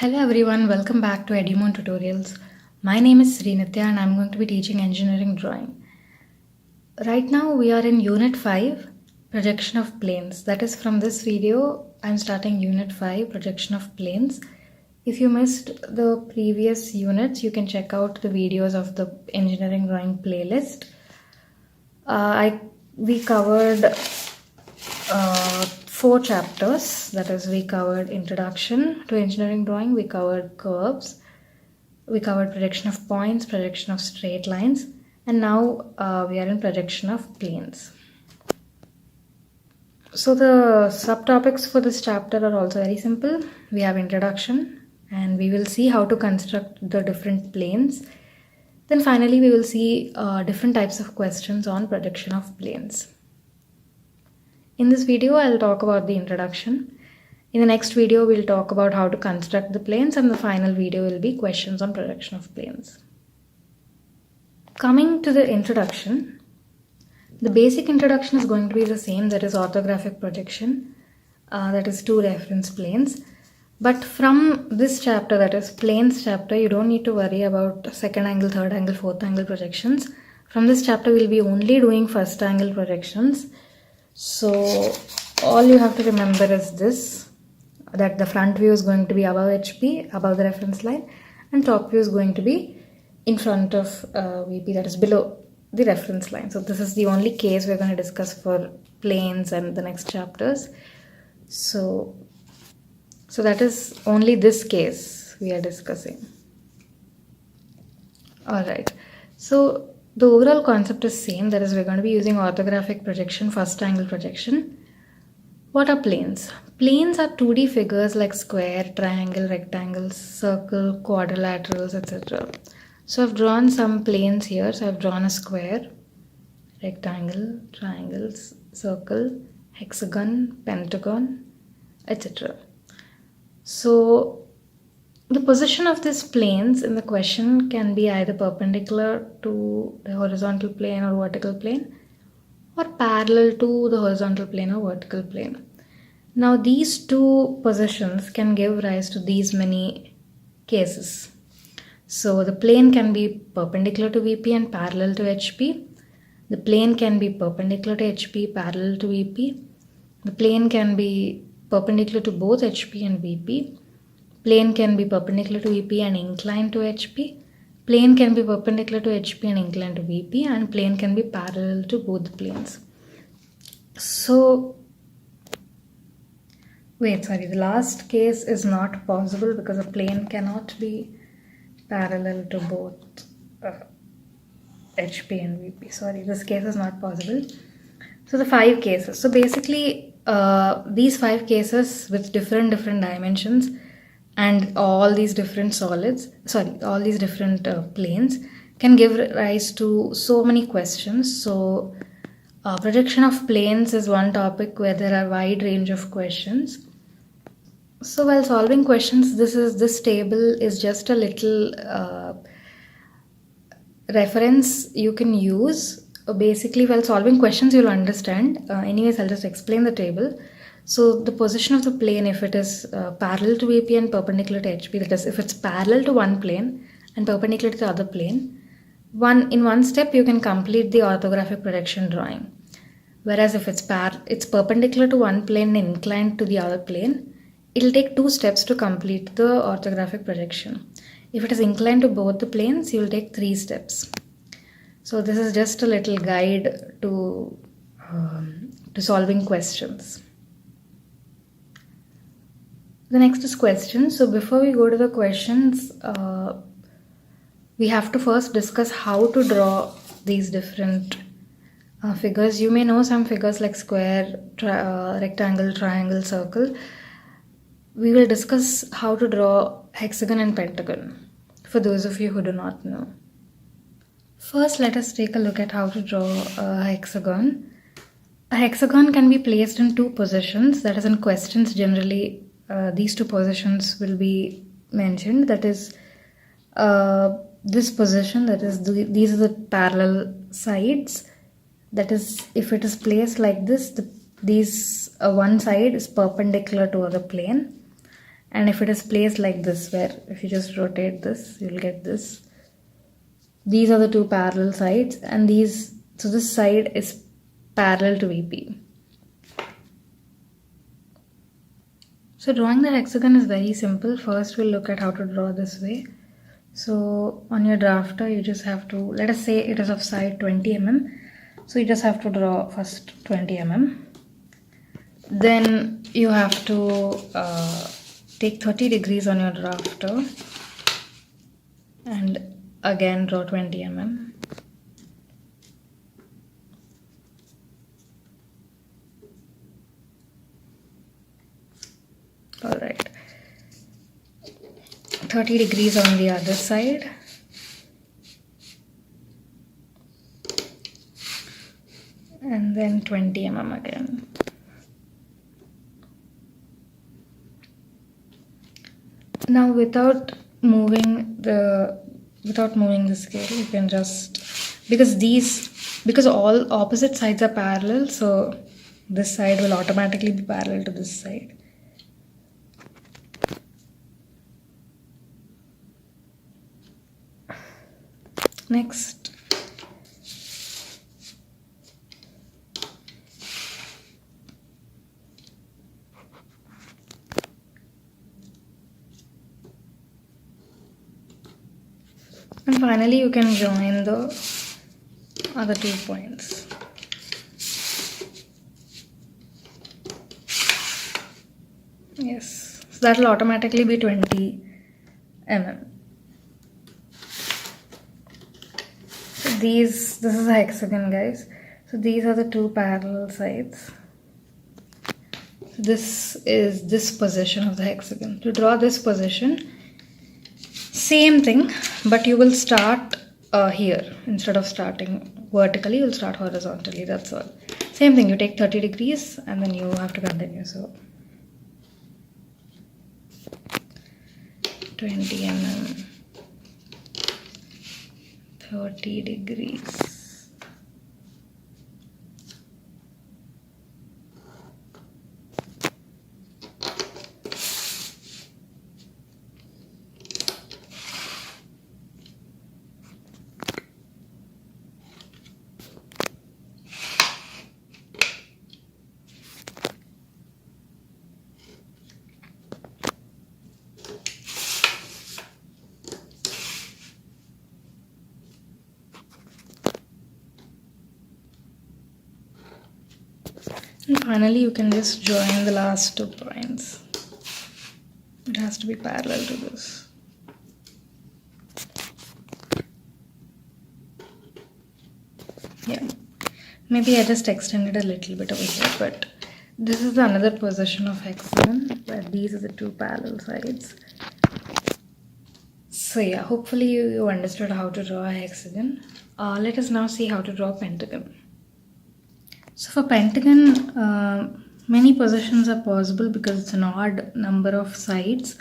Hello everyone, welcome back to Edumon Tutorials. My name is Srinitya and I'm going to be teaching engineering drawing. Right now we are in Unit 5, Projection of Planes. That is, from this video, I'm starting Unit 5, Projection of Planes. If you missed the previous units, you can check out the videos of the engineering drawing playlist. We covered 4 chapters. That is, we covered Introduction to Engineering Drawing, we covered Curves, we covered Projection of Points, Projection of Straight Lines, and now we are in Projection of Planes. So the subtopics for this chapter are also very simple. We have Introduction, and we will see how to construct the different planes. Then finally we will see different types of questions on projection of planes. In this video, I'll talk about the introduction. In the next video, we'll talk about how to construct the planes, and the final video will be questions on projection of planes. Coming to the introduction, the basic introduction is going to be the same, that is orthographic projection, that is 2 reference planes. But from this chapter, that is planes chapter, you don't need to worry about second angle, third angle, fourth angle projections. From this chapter, we'll be only doing first angle projections. So all you have to remember is this, that the front view is going to be above HP, above the reference line, and top view is going to be in front of VP, that is below the reference line. So this is the only case we're going to discuss for planes and the next chapters. So that is only this case we are discussing. Alright, so the overall concept is same, that is, we're going to be using orthographic projection, first angle projection. What are planes? Planes are 2D figures like square, triangle, rectangles, circle, quadrilaterals, etc. So I've drawn some planes here. So I've drawn a square, rectangle, triangles, circle, hexagon, pentagon, etc. So the position of these planes in the question can be either perpendicular to the horizontal plane or vertical plane, or parallel to the horizontal plane or vertical plane. Now these 2 positions can give rise to these many cases. So the plane can be perpendicular to VP and parallel to HP. The plane can be perpendicular to HP, parallel to VP. The plane can be perpendicular to both HP and VP. Plane can be perpendicular to VP and inclined to HP. Plane can be perpendicular to HP and inclined to VP, and plane can be parallel to both the planes. So, the last case is not possible because a plane cannot be parallel to both HP and VP. This case is not possible. So the 5 cases. So basically, these 5 cases with different dimensions and all these different planes can give rise to so many questions. So projection of planes is one topic where there are a wide range of questions. So while solving questions, this table is just a little reference you can use. Basically, while solving questions, you'll understand. Anyways, I'll just explain the table. So the position of the plane, if it is parallel to VP and perpendicular to HP, that is, if it's parallel to one plane and perpendicular to the other plane, in one step you can complete the orthographic projection drawing. Whereas if it's perpendicular to one plane and inclined to the other plane, it'll take 2 steps to complete the orthographic projection. If it is inclined to both the planes, you'll take 3 steps. So this is just a little guide to solving questions. The next is questions. So before we go to the questions, we have to first discuss how to draw these different figures. You may know some figures like square, rectangle, triangle, circle. We will discuss how to draw hexagon and pentagon for those of you who do not know. First, let us take a look at how to draw a hexagon. A hexagon can be placed in 2 positions. That is, in questions generally these 2 positions will be mentioned. That is, this position, that is, these are the parallel sides. That is, if it is placed like this, one side is perpendicular to the plane, And if it is placed like this, where if you just rotate this, you'll get this. These are the two parallel sides, and so this side is parallel to VP. So drawing the hexagon is very simple. First we'll look at how to draw this way. So on your drafter, you just have to, let us say it is of side 20 mm. So you just have to draw first 20 mm. Then you have to take 30 degrees on your drafter and again draw 20 mm. Alright. 30 degrees on the other side. And then 20 mm again. Now without moving the scale, you can just, because all opposite sides are parallel, so this side will automatically be parallel to this side. Next, and finally you can join the other 2 points. Yes, so that will automatically be 20 mm. This is a hexagon, guys. So these are the 2 parallel sides. This is this position of the hexagon. To draw this position, same thing, but you will start here. Instead of starting vertically, you will start horizontally. That's all. Same thing, you take 30 degrees and then you have to continue. So 20 mm. 30 degrees. And finally, you can just join the last 2 points. It has to be parallel to this. Yeah, maybe I just extended a little bit over here, but this is another position of hexagon where these are the 2 parallel sides. So yeah, hopefully you understood how to draw a hexagon. Let us now see how to draw a pentagon. So for pentagon, many positions are possible because it's an odd number of sides.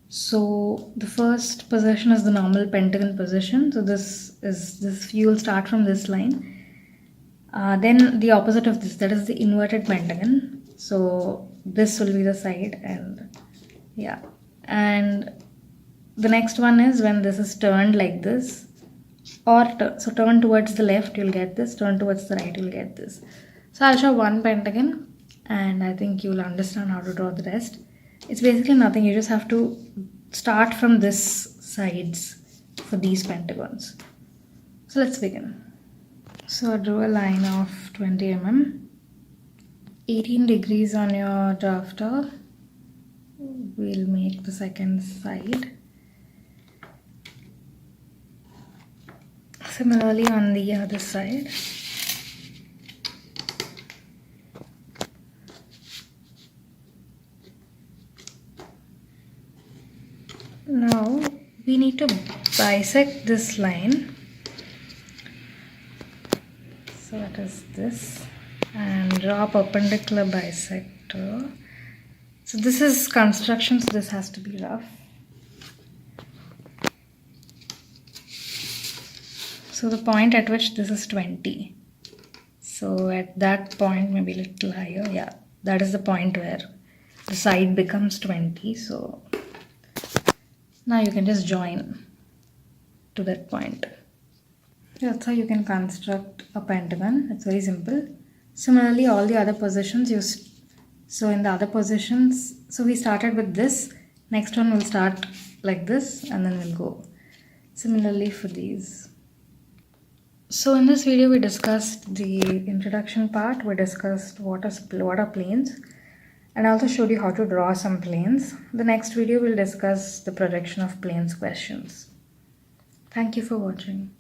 So the first position is the normal pentagon position. So this you will start from this line. Then the opposite of this, that is the inverted pentagon. So this will be the side, and yeah. And the next one is when this is turned like this, or so turn towards the left, you'll get this. Turn towards the right, you'll get this. So I'll show one pentagon, and I think you'll understand how to draw the rest. It's basically nothing. You just have to start from this sides for these pentagons. So let's begin. So I drew a line of 20 mm. 18 degrees on your drafter. We'll make the second side. Similarly on the other side. Now we need to bisect this line. So that is this, and draw perpendicular bisector. So this is construction, so this has to be rough. So the point at which this is 20. So at that point, maybe a little higher. Yeah, that is the point where the side becomes 20. So now you can just join to that point. That's how you can construct a pentagon. It's very simple. Similarly, all the other positions so in the other positions, so we started with this. Next one will start like this, and then we'll go similarly for these. So in this video, we discussed the introduction part. We discussed what are planes, and I also showed you how to draw some planes. The next video will discuss the projection of planes questions. Thank you for watching.